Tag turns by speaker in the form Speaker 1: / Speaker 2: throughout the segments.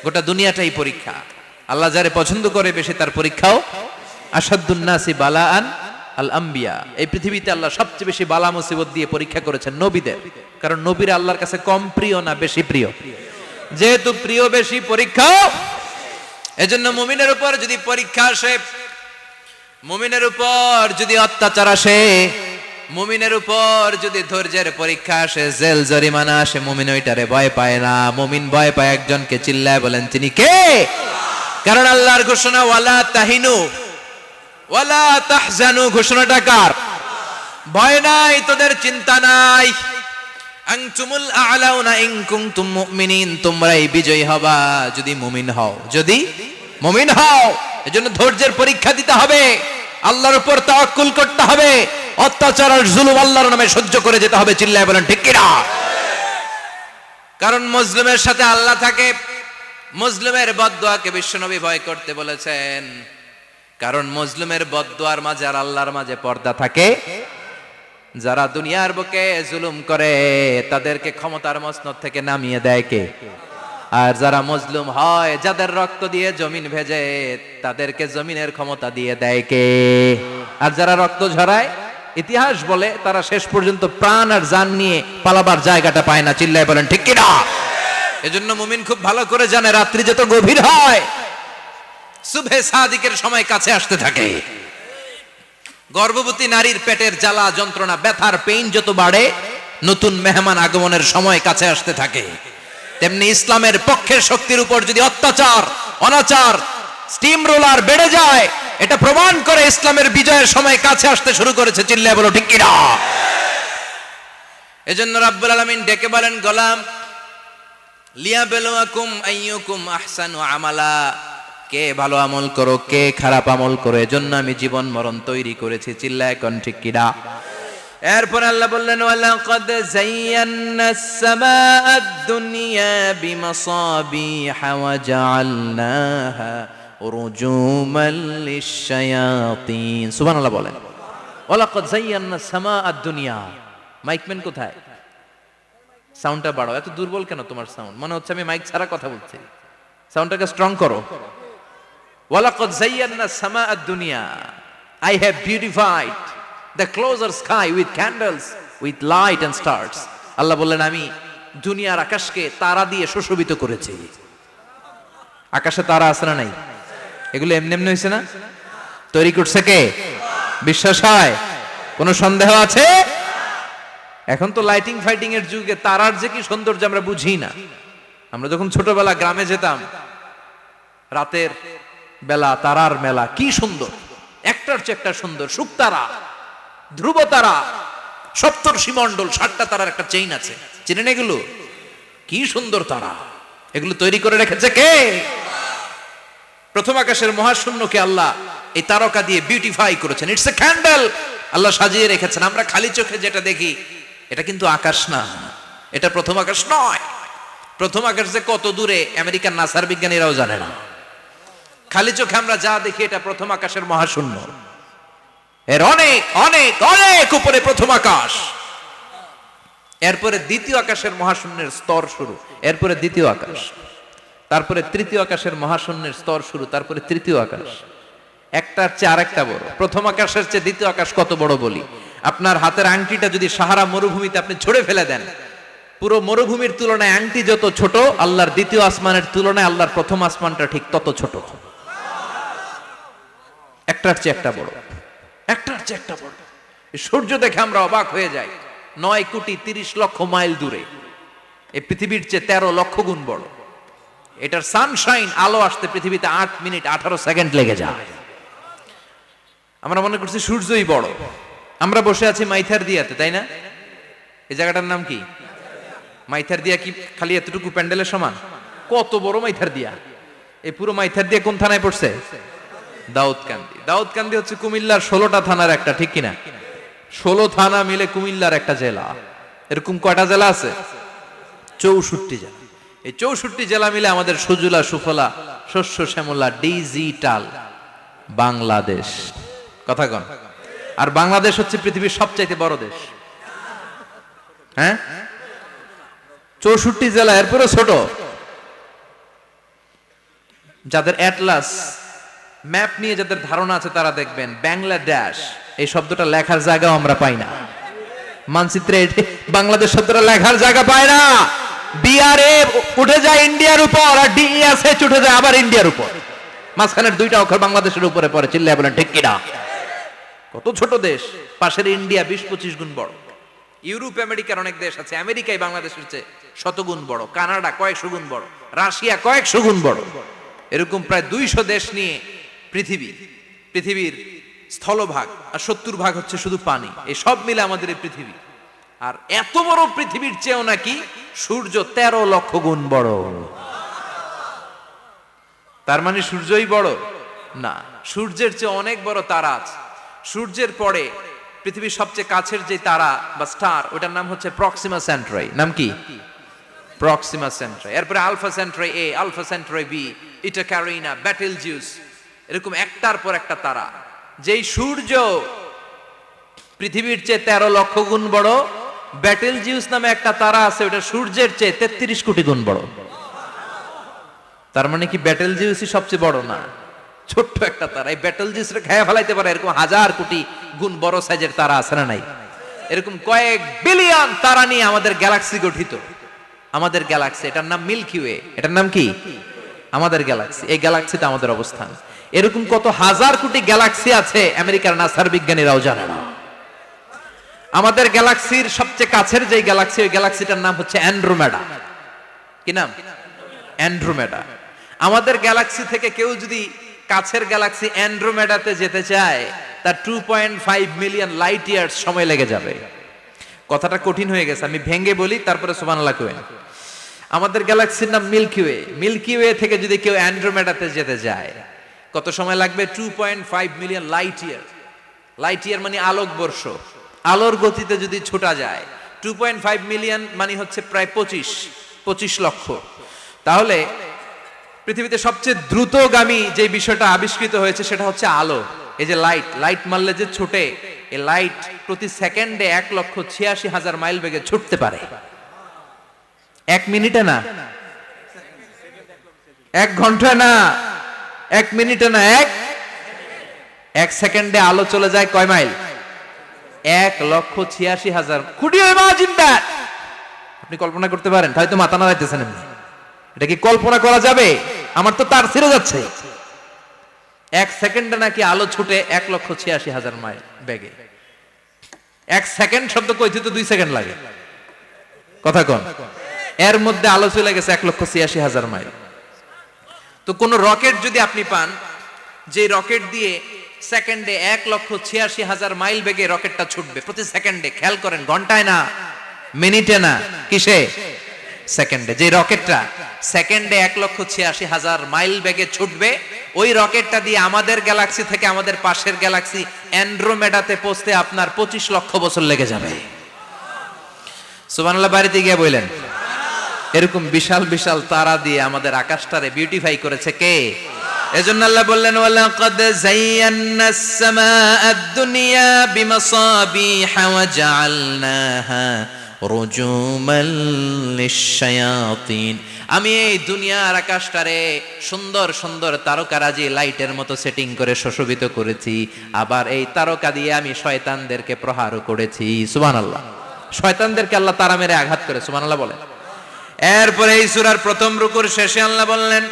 Speaker 1: গোটা দুনিয়াটাই পরীক্ষা। আল্লাহ যারে পছন্দ করে বেশি তার পরীক্ষাও। আসাদুন নাসি বালাআন আল আম্বিয়া, এই পৃথিবীতে আল্লাহ সবচেয়ে বেশি বালা মুসিবত দিয়ে পরীক্ষা করেছেন নবীদের, কারণ নবীরা আল্লাহর কাছে কম প্রিয় না বেশি প্রিয়? যেহেতু প্রিয় বেশি, পরীক্ষা। এজন্য মুমিনের উপর যদি পরীক্ষা আসে, মুমিনের উপর যদি অত্যাচার আসে, মুমিনের উপর যদি ধৈর্যের পরীক্ষা আসে, জেল জরিমানা আসে, মুমিন ওইটারে ভয় পায় না। মুমিন ভয় পায় একজনকে, চিল্লায় বলেন তিনি কে? কারণ আল্লাহর ঘোষণা ওয়ালা তাহিনু ওয়ালা তাহজানু, ঘোষণাটা কার? ভয় নাই, তোদের চিন্তা নাই। আনতুমুল আ'লাউনা ইন কুনতুম মুমিনিন, তোমরাই বিজয়ী হবা যদি মুমিন হও, যদি মুমিন হও। এজন্য ধৈর্যের পরীক্ষা দিতে হবে, আল্লাহর উপর তাওয়াক্কুল করতে হবে, অত্যাচার আর জুলুম আল্লাহর নামে সহ্য করে যেতে হবে। চিল্লায় বলেন ঠিক কি না? কারণ মজলুমের সাথে আল্লাহ থাকে। মজলুমের বদদুয়াকে বিশ্বনবী ভয় করতে বলেছেন, কারণ মজলুমের বদদুয়ার মাঝে আর আল্লাহর মাঝে পর্দা থাকে। যারা দুনিয়ার বুকে জুলুম করে তাদেরকে ক্ষমতার মসনদ থেকে নামিয়ে দেয় কে? আর যারা মজলুম হয়, যাদের রক্ত দিয়ে জমিন ভেজে, তাদেরকে জমিনের ক্ষমতা দিয়ে দেয় কে? আর যারা রক্ত ঝরায়, ইতিহাস বলে তারা শেষ পর্যন্ত প্রাণ আর জান নিয়ে পালাবার জায়গাটা পায় না। চিল্লায় বলেন ঠিক কি না? এজন্য মুমিন খুব ভালো করে জানে, রাত্রি যত গভীর হয়, সুবহে সাদিকের সময় কাছে আসতে থাকে। গর্ভবতী নারীর পেটের জ্বালা যন্ত্রণা, ব্যথার পেইন যত বাড়ে, নতুন মেহমান আগমনের সময় কাছে আসতে থাকে। তেমনি ইসলামের পক্ষের শক্তির উপর যদি অত্যাচার, অনাচার, স্টিম রোলার বেড়ে যায়, এটা প্রমাণ করে ইসলামের বিজয়ের সময় কাছে আসতে শুরু করেছে। চিল্লায় বলো ঠিক কি না? এজন্য রাব্বুল আলামিন ডেকে বলেন, গোলাম লিয়াবলুয়াকুম আইয়ুকুম আহসানু আমালা, কে ভালো আমল করো, কে খারাপ আমল করো, এজন্য আমি জীবন মরণ তৈরি করেছি। চিল্লায় কোন ঠিক কি না? এরপর আল্লাহ বললেন, ওয়ালাকাদ যায়্যানাস সামাআদ দুনিয়া বিমাসাবিহা ওয়া জাআলনাহা রুজুমান লিশ-শায়াতিন। সুবহানাল্লাহ বলেন। ওয়ালাকাদ যায়্যানাস সামাআদ দুনিয়া। মাইকম্যান কোথায়? সাউন্ডটা বাড়াও। এত দুর্বল কেন তোমার সাউন্ড? মনে হচ্ছে আমি মাইক ছাড়া কথা বলছি। সাউন্ডটাকে স্ট্রং করো। ওয়ালাকাদ যায়্যানাস সামাআদ দুনিয়া, I have beautified the closer sky with candles, with light and stars. আল্লাহ বললেন, আমি দুনিয়ার আকাশকে তারা দিয়ে সুশোভিত করেছি। আকাশে তারা আছে না নাই? এগুলো এমনি এমনি হয়েছে না? তৈরি করছে কে? বিশ্বাস হয়? কোনো সন্দেহ আছে? এখন তো লাইটিং ফাইটিং এর যুগে তারার যে কি সৌন্দর্য আমরা বুঝি না। আমরা যখন ছোটবেলা গ্রামে যেতাম, রাতের বেলা তারার মেলা, কি সুন্দর, একটার চেয়ে একটা সুন্দর। শুকতারা, ধ্রুব তারা, সপ্তর্ষি মণ্ডল, 7টা তারার একটা চেইন আছে, চিনেন এগুলো? কি সুন্দর তারা! এগুলো তৈরি করে রেখেছে কে? প্রথম আকাশের মহাশূন্যকে আল্লাহ এই তারকা দিয়ে বিউটিফাই করেছেন। ইটস এ ক্যান্ডেল, আল্লাহ সাজিয়ে রেখেছেন। আমরা খালি চোখে যেটা দেখি, এটা কিন্তু আকাশ না, এটা প্রথম আকাশ নয়। প্রথম আকাশ যে কত দূরে আমেরিকার নাসার বিজ্ঞানীরাও জানে না। খালি চোখে আমরা যা দেখি, এটা প্রথম আকাশের মহাশূন্য। এর অনেক অনেক অনেক উপরে প্রথম আকাশ। এরপরে দ্বিতীয় আকাশের মহাশূন্যের স্তর শুরু, এরপরে দ্বিতীয় আকাশ, তারপরে তৃতীয় আকাশের মহাশূন্যের স্তর শুরু, তারপরে তৃতীয় আকাশ। একটার চেয়ে আরেকটা বড়। প্রথম আকাশের চেয়ে দ্বিতীয় আকাশ কত বড় বলি, আপনার হাতের আংটিটা যদি সাহারা মরুভূমিতে আপনি ছুঁড়ে ফেলে দেন, পুরো মরুভূমির তুলনায় আংটি যত ছোট, আল্লাহর দ্বিতীয় আসমানের তুলনায় আল্লাহর প্রথম আসমানটা ঠিক তত ছোট। একটার চেয়ে একটা বড়, একটার চেয়ে একটা বড়। সূর্য দেখে আমরা অবাক হয়ে যাই, 9,30,00,000 মাইল দূরে। এই পৃথিবীর চেয়ে 13 লক্ষ গুণ বড়। এটার সানশাইন, আলো আসতে পৃথিবীতে 8 মিনিট 18 সেকেন্ড লেগে যায়। আমরা মনে করছি সূর্যই বড়। আমরা বসে আছি মাইথার দিয়াতে, তাই না? এই জায়গাটার নাম কি? মাইথার দিয়া। কি খালি এতটুকু প্যান্ডেলের সমান? কত বড় মাইথার দিয়া! এই পুরো মাইথার দিয়া কোন থানায় পড়ছে? দাউদকান্দি। দাউদকান্দি হচ্ছে কুমিল্লার 16টা থানার একটা, ঠিক কিনা? 16 থানা মিলে কুমিল্লার একটা জেলা। এরকম কয়টা জেলা আছে? 64 জেলা। এই 64 জেলা মিলে আমাদের সুজলা সুফলা শস্য শ্যামলা ডিজিটাল বাংলাদেশ। কথা কন। আর বাংলাদেশ হচ্ছে পৃথিবীর সবচাইতে বড় দেশ। হ্যাঁ, 64 জেলা, এরপরে ছোট। যাদের অ্যাটলাস ম্যাপ নিয়ে যাদের ধারণা আছে তারা দেখবেন বাংলাদেশ এই শব্দটা লেখার জায়গাও আমরা পাই না। মানচিত্রে বাংলাদেশ শব্দটা লেখার জায়গা পায় না। বিআরএ উঠে যায় ইন্ডিয়ার উপর, আর ডিএসএচ উঠে যায় আবার ইন্ডিয়ার উপর। মাঝখানের দুইটা অক্ষর বাংলাদেশের উপরে পড়ে। চিল্লায় বলেন ঠিক কিনা? কত ছোট দেশ, পাশের ইন্ডিয়া 20-25 গুণ বড়। ইউরোপ আমেরিকার অনেক দেশ আছে, আমেরিকায় বাংলাদেশের চেয়ে শতগুণ বড়, কানাডা কয়েকশো গুণ বড়, রাশিয়া কয়েকশো গুণ বড়। এরকম প্রায় 200 দেশ নিয়ে পৃথিবীর স্থলভাগ, আর 70% হচ্ছে শুধু পানি। এই সব মিলে আমাদের এই পৃথিবী। আর এত বড় পৃথিবীর চেয়েও নাকি সূর্য 13 লক্ষ গুণ বড়। তার মানে সূর্যই বড় না, সূর্যের চেয়ে অনেক বড় তারা আছে। সূর্যের পরে পৃথিবীর সবচেয়ে কাছের যে তারা বা স্টার, ওটার নাম হচ্ছে প্রক্সিমা সেন্ট্রাই। নাম কি? প্রক্সিমা সেন্ট্রাই। এরপরে আলফা সেন্ট্রাই এ, আলফা সেন্ট্রাই বি, ইটা ক্যারিনা, বেটেলজিউস, এরকম একটার পর একটা তারা। যেই সূর্য পৃথিবীর চেয়ে 13 লক্ষ গুণ বড়, বেটেলজিউস নামে একটা তারা আছে, ওটা সূর্যের চেয়ে 33 কোটি গুণ বড়। তার মানে কি বেটেলজিউসই সবচেয়ে বড় না? ছোট্ট একটা তারা। এই বেটেলজিউসরে খেয়ে ফেলাইতে পারে এরকম 1000 কোটি গুণ বড় সাইজের তারা আছে না নাই? এরকম কয়েক বিলিয়ন তারা নিয়ে আমাদের গ্যালাক্সি গঠিত। আমাদের গ্যালাক্সি, এটার নাম মিল্কি ওয়ে। এটার নাম কি? আমাদের গ্যালাক্সি। এই গ্যালাক্সিতে আমাদের অবস্থান। এরকম কত হাজার কোটি গ্যালাক্সি আছে আমেরিকার নাসার বিজ্ঞানীরাও জানে না। আমাদের গ্যালাক্সির সবচেয়ে কাছের যে গ্যালাক্সি, ওই গ্যালাক্সিটার নাম হচ্ছে অ্যান্ড্রোমেডা। কি নাম? অ্যান্ড্রোমেডা। আমাদের গ্যালাক্সি থেকে কেউ যদি কাছের গ্যালাক্সি অ্যান্ড্রোমেডাতে যেতে চায়, তার 2.5 মিলিয়ন লাইট ইয়ার্স সময় লেগে যাবে। কথাটা কঠিন হয়ে গেছে, আমি ভেঙে বলি, তারপরে সুবহানাল্লাহ কইবেন। আমাদের গ্যালাক্সির নাম মিল্কি ওয়ে। মিল্কি ওয়ে থেকে যদি কেউ অ্যান্ড্রোমেডাতে যেতে যায়, কত সময় লাগবে? 2.5 million light year. Light year মানে আলোকবর্ষ। আলোর গতিতে যদি ছোটা যায়, 2.5 মিলিয়ন মানে হচ্ছে প্রায় 25 লক্ষ। তাহলে পৃথিবীতে সবচেয়ে দ্রুতগামী যে বিষয়টা আবিষ্কৃত হয়েছে সেটা হচ্ছে আলো। এই যে লাইট মারলে যে ছোটে, এই লাইট প্রতি সেকেন্ডে 1,86,000 মাইল বেগে ছুটতে পারে। 1 মিনিটে না, 1 ঘন্টা না, 1 মিনিটে না, 1 সেকেন্ডে আলো চলে যায় কয় mile? 1,86,000। Could you imagine that? আপনি কল্পনা করতে পারেন? হয়তো মাথা নাড়াইতেছেন এমনি। এটা কি কল্পনা করা যাবে? আমার তো তার ছিঁড়ে যাচ্ছে। 1 সেকেন্ডে নাকি আলো ছুটে 1,86,000 মাইল বেগে। 1 সেকেন্ড শব্দ কইতে তো 2 সেকেন্ড লাগে। কথা কোন? এর মধ্যে আলো চলে গেছে 1,86,000 মাইল। তো কোন রকেট যদি আপনি পান, যে রকেট দিয়ে সেকেন্ডে 1,86,000 মাইল বেগে রকেটটা ছুটবে প্রতি সেকেন্ডে, খেয়াল করেন, ঘন্টায় না, মিনিটে না, কিসে? সেকেন্ডে। যে রকেটটা সেকেন্ডে 1,86,000 মাইল বেগে ছুটবে, ওই রকেটটা দিয়ে আমাদের গ্যালাক্সি থেকে আমাদের পাশের গ্যালাক্সি অ্যান্ড্রোমেডাতে পৌঁছতে আপনার 25 লক্ষ বছর লেগে যাবে। সুবহানাল্লাহ বাড়িতে গিয়ে বললেন। এরকম বিশাল বিশাল তারা দিয়ে আমাদের আকাশটারে বিউটিফাই করেছে কে? এজন্য আল্লাহ বললেন, ওয়ালাকাদ যায়্যানাস সামাআদ দুনিয়া বিমাসাবিহা ওয়া জাআলনাহা রুজুমাল লিশ-শায়াতিন। আমি এই দুনিয়ার আকাশটারে সুন্দর সুন্দর তারকারাজি লাইটের মতো সেটিং করে সুশোভিত করেছি। আবার এই তারকা দিয়ে আমি শয়তানদেরকে প্রহারও করেছি। সুবহানাল্লাহ। শয়তানদেরকে আল্লাহ তারা মেরে আঘাত করে। সুবহানাল্লাহ বলেন। এরপরে এই সূরার প্রথম রুকুর শেষে আল্লাহ বললেন,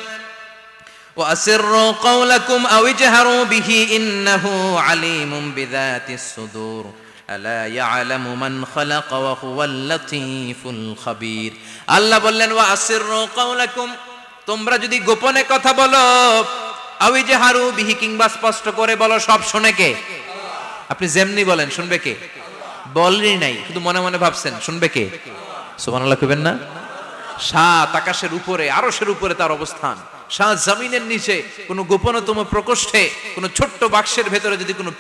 Speaker 1: ওয়াসিররু কাওলাকুম আও ইজহারু বিহি ইন্নাহু আলিমুম বিযাতিস সুদূর আলা ইয়ালামু মান খালাকা ওয়া হুয়াল লাতীফুল খাবীর। আল্লাহ বললেন, ওয়াসিররু কাওলাকুম, তোমরা যদি গোপনে কথা বলো, আও ইজহারু বিহি, কিংবা স্পষ্ট করে বলো, সব শুনে কে? আপনি যেমনি বলেন শুনবে কে? বলেনই নাই, শুধু মনে মনে ভাবছেন, শুনবে কে? সুবহানাল্লাহ কইবেন না? সাত আকাশের উপরে, আরশের উপরে তার অবস্থান, সাত জমিনের নিচে কোন গোপনতম প্রকোষ্ঠে, কোন ছোট্ট বাক্সের ভেতরে যদি কোনো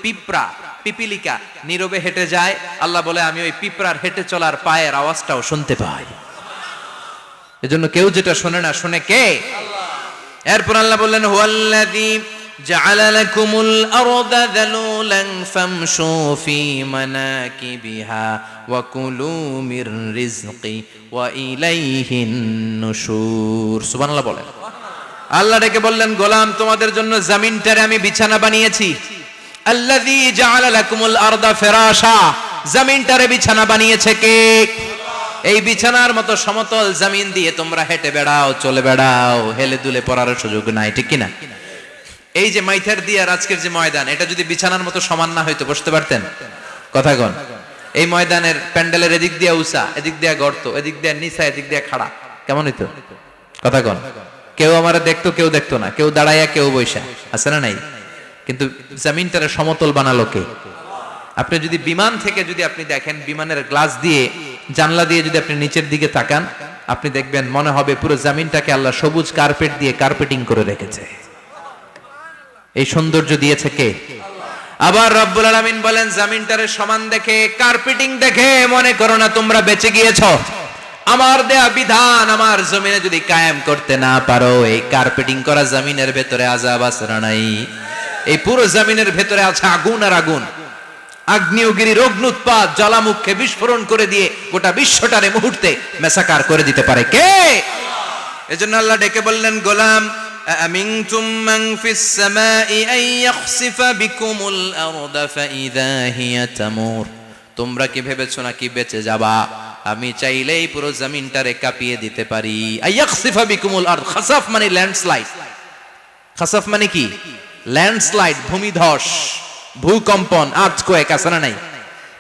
Speaker 1: পিপিলিকা নীরবে হেঁটে যায়, আল্লাহ বলে আমি ওই পিঁপড়ার হেঁটে চলার পায়ের আওয়াজটাও শুনতে পাই। এজন্য কেউ যেটা শোনে না, শুনে কে? এরপর আল্লাহ বললেন, হুয়াল্লাযী জাআলা লাকুমুল আরদা যালুলান ফামশু ফি মানাকিবিহা ওয়া কুলু মির রিজকি ওয়া ইলাইহিন নুশুর। সুবহানাল্লাহ বলেন। আল্লাহ ডেকে বললেন, গোলাম তোমাদের জন্য জমিনটারে আমি বিছানা বানিয়েছি। আল্লাযী জাআলা লাকুমুল আরদা ফিরাশা, জমিনটারে বিছানা বানিয়েছে কে? এই বিছানার মতো সমতল জমিন দিয়ে তোমরা হেঁটে বেড়াও, চলে বেড়াও, হেলে দুলে পড়ার সুযোগ নাই, ঠিক কিনা? এই যে মাইথার দিয়ে আর আজকের যে ময়দান, এটা যদি বিছানার মতো সমান না হইতো বসতে পারতেন? কথা কন। এই ময়দানের প্যান্ডেলের এদিক দিয়ে উঁচা, এদিক দিয়ে গর্ত, এদিক দিয়ে নিচা, এদিক দিয়ে খাড়া, কেমন হইতো? কথা কন। কেউ আমারে দেখতো, কেউ দেখতো না, কেউ দাঁড়াইয়া, কেউ বৈশা, আছে না নাই? কিন্তু জমিনটারে সমতল বানালো কে? আপনি যদি বিমান থেকে যদি আপনি দেখেন, বিমানের গ্লাস দিয়ে, জানলা দিয়ে যদি আপনি নিচের দিকে তাকান, আপনি দেখবেন মনে হবে পুরো জমিনটাকে আল্লাহ সবুজ কার্পেট দিয়ে কার্পেটিং করে রেখেছে। এই সৌন্দর্য দিয়েছে কে? আবার রব্বুল আলামিন বলেন, জমিনটারে সমান দেখে, কার্পেটিং দেখে মনে করো না তোমরা বেঁচে গিয়েছো। আমার দেয়া বিধান আমার জমিনে যদি কায়েম করতে না পারো, এই কার্পেটিং করা জমিনের ভেতরে আযাব আছে না নাই? এই পুরো জমিনের ভেতরে আছে আগুন আর আগুন। আগ্নেয়গিরির অগ্নুৎপাত জ্বালামুখে বিস্ফোরণ করে দিয়ে গোটা বিশ্বটারে মুহূর্তে মেসাকার করে দিতে পারে কে? এজন্য আল্লাহ ডেকে বললেন, গোলাম আমিনতুম মান ফিস সামাই আন ইয়াখসিফা বিকুমুল আরদা ফাইযা হিয়া তামুর, তোমরা কি ভেবেছো নাকি বেঁচে যাবা? আমি চাইলেই পুরো জমিনটারে কাঁপিয়ে দিতে পারি। আন ইয়াখসিফা বিকুমুল আরদ, খাসাফ মানে ল্যান্ডস্লাইড। খাসাফ মানে কি? ল্যান্ডস্লাইড, ভূমিধস, ভূকম্পন, আর্থকোয়েক, আছে না নাই?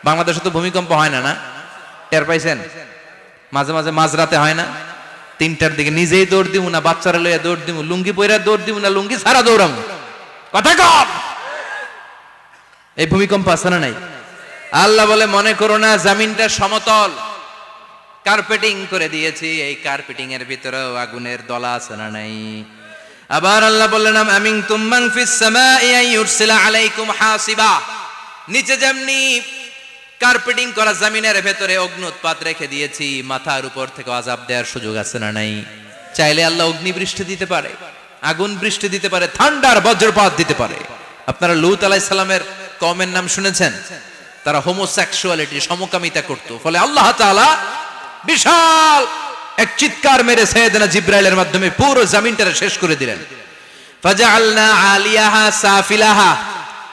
Speaker 1: বাংলাদেশে তো ভূমিকম্প হয় না, না? টের পাইছেন? মাঝে মাঝে মাঝরাতে হয় না? 3টার দিকে নিজেই দৌড় দিব না বাচ্চারা লইয়া দৌড় দিব, লুঙ্গি পইরা দৌড় দিব না লুঙ্গি ছাড়া দৌড়াম, কথা কম। এই ভূমিকম্প আছে না নাই? আল্লাহ বলে, মনে করো না জমিনটা সমতল, কার্পেটিং করে দিয়েছি, এই কার্পেটিং এর ভিতরেও আগুনের দলা আছে না নাই? আবার আল্লাহ বললেন, আমিনতুম মান ফিস সামাই আন ইউরসিলা আলাইকুম হাসিবা, নিচে যেমনি কার্পেটিং করা জমিনের ভেতরে অগ্নুৎপাত রেখে দিয়েছি, মাথার উপর থেকে আযাব দেওয়ার সুযোগ আছে না নাই? চাইলে আল্লাহ অগ্নি বৃষ্টি দিতে পারে, আগুন বৃষ্টি দিতে পারে, ঠান্ডার বজ্রপাত দিতে পারে। আপনারা লূত আলাইহিস সালামের কওমের নাম শুনেছেন? তারা হোমোসেক্সুয়ালিটি, সমকামিতা করত, ফলে আল্লাহ তাআলা বিশাল এক চিৎকার মেরে সাইয়েদনা জিবরাইলের মাধ্যমে পুরো জমিনটারে শেষ করে দিলেন। ফাজআলনা আলিয়াহা সাফিলাহা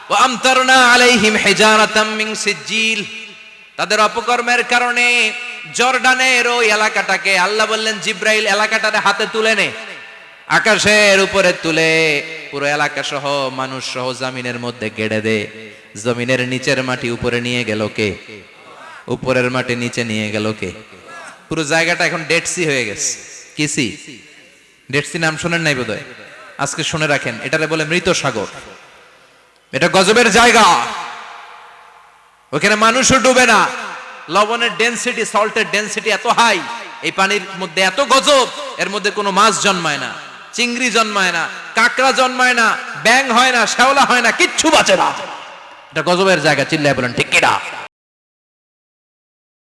Speaker 1: ওয়া আমতারনা আলাইহিম হিজারাতাম মিন সিজিল, তাদের অপকর্মের কারণে জর্ডানের ওই এলাকাটাকে আল্লাহ বললেন, জিবরাইল এলাকাটারে হাতে তুলে নে, আকাশের উপরে তুলে পুরো এলাকা সহ মানুষ সহ জমিনের মধ্যে গেড়ে দে। জমিনের নিচের মাটি উপরে নিয়ে গেল কে? উপরের মাটি নিচে নিয়ে গেল কে? পুরো জায়গাটা এখন ডেড সি হয়ে গেছে। কি সি? ডেড সি নাম শোনেন নাই বোধহয়? আজকে শুনে রাখেন, এটারে বলে মৃত সাগর। এটা গজবের জায়গা, ওখানে মানুষও ডুবে না। লবণের ডেনসিটি, সল্টের ডেনসিটি এত হাই, এই পানির মধ্যে এত গজব, এর মধ্যে কোনো মাছ জন্মায় না, চিংড়ি জন্মায় না, কাঁকড়া জন্মায় না, ব্যাং হয় না, শ্যাওলা হয় না, কিচ্ছু বাঁচে না। এটা গজবের জায়গা, চিল্লায় বলেন ঠিক কিনা?